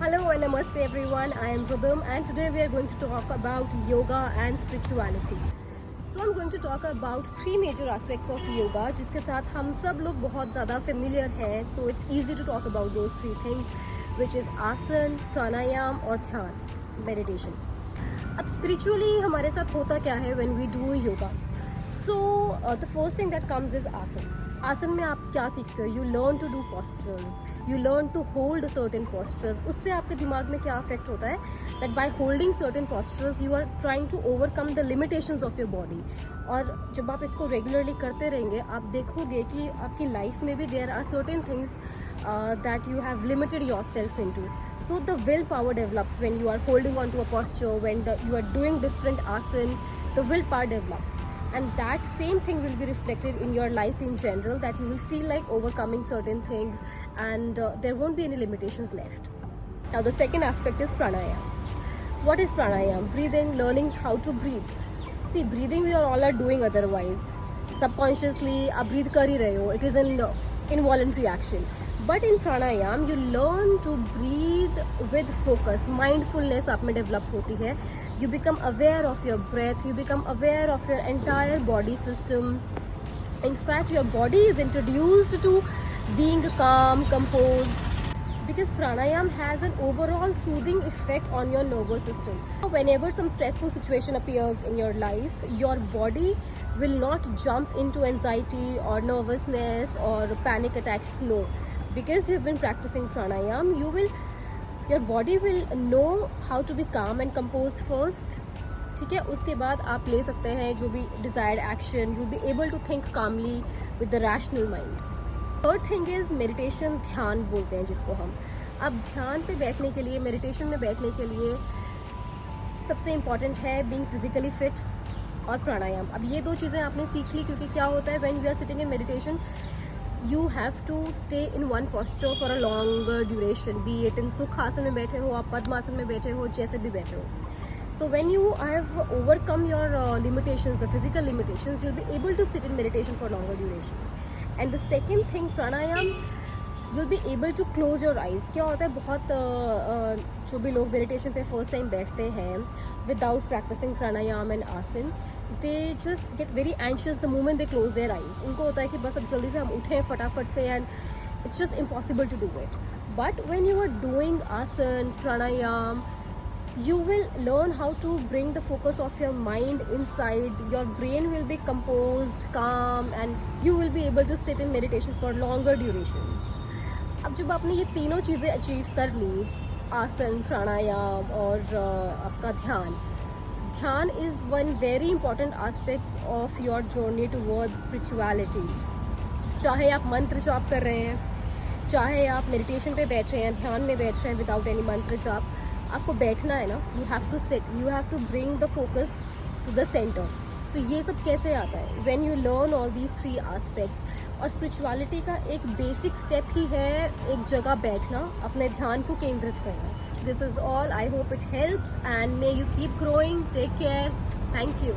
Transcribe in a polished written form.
Hello and namaste everyone. I am Rudham and today we are going to talk about yoga and spirituality. So I'm going to talk about three major aspects of yoga जिसके साथ हम सब लोग बहुत ज़्यादा familiar हैं. So it's easy to talk about those three things, which is आसन, प्राणायाम और ध्यान, meditation. अब spiritually हमारे साथ होता क्या है when we do yoga? So the first thing that comes is आसन. आसन में आप क्या सीखते हो? You learn to do postures, you learn to hold certain postures. उससे आपके दिमाग में क्या अफेक्ट होता है? That by holding certain postures you are trying to overcome the limitations of your body. और जब आप इसको रेगुलरली करते रहेंगे आप देखोगे कि आपकी लाइफ में भी there are certain things that you have limited yourself into. So the willpower develops when you are holding on to a posture, when you are doing different asan, the willpower develops. And that same thing will be reflected in your life in general, that you will feel like overcoming certain things and there won't be any limitations left. Now the second aspect is pranayam. What is pranayam? Breathing, learning how to breathe. See, breathing we are all are doing otherwise. Subconsciously आप breathe कर ही रहे हो. It is an involuntary action. But in pranayam you learn to breathe with focus. Mindfulness आप में develop होती है. You become aware of your breath. You become aware of your entire body system. In fact, your body is introduced to being calm, composed. Because pranayam has an overall soothing effect on your nervous system. Whenever some stressful situation appears in your life, your body will not jump into anxiety or nervousness or panic attacks. No. Because you've been practicing pranayam, your body will know how to be calm and composed first. ठीक है, उसके बाद आप ले सकते हैं जो भी desired action. You'll be able to think calmly with the rational mind. Third thing is meditation. ध्यान बोलते हैं जिसको हम. अब ध्यान पे बैठने के लिए, मेडिटेशन में बैठने के लिए सबसे इम्पॉर्टेंट है being physically fit और प्राणायाम. अब ये दो चीज़ें आपने सीख ली, क्योंकि क्या होता है when we are sitting in meditation, you have to stay in one posture for a longer duration, be it in सुखासन में बैठे हो, आप पद्मासन में बैठे हो, जैसे भी बैठे हो. So when you have overcome your limitations, the physical limitations, you'll be able to sit in meditation for longer duration. And the second thing, pranayam, you'll be able to close your eyes. क्या होता है, बहुत जो भी लोग meditation पे first time बैठते हैं without practicing pranayam and asan, they just get very anxious the moment they close their eyes. उनको होता है कि बस अब जल्दी से हम उठें फटाफट से, and it's just impossible to do it. But when you are doing asan, pranayam, you will learn how to bring the focus of your mind inside. Your brain will be composed, calm, and you will be able to sit in meditation for longer durations. अब जब आपने ये तीनों चीज़ें achieve कर ली, आसन, प्राणायाम और आपका ध्यान is one very important aspect of your journey towards spirituality. चाहे आप मंत्र जाप कर रहे हैं, चाहे आप मेडिटेशन पे बैठ रहे हैं, ध्यान में बैठ रहे हैं विदाउट एनी मंत्र जाप, आपको बैठना है ना, you have to sit, you have to bring the focus to the centre. तो ये सब कैसे आता है? When you learn all these three aspects. और स्पिरिचुअलिटी का एक बेसिक स्टेप ही है एक जगह बैठना, अपने ध्यान को केंद्रित करना. This is all. I hope it helps and may you keep growing. Take care. Thank you.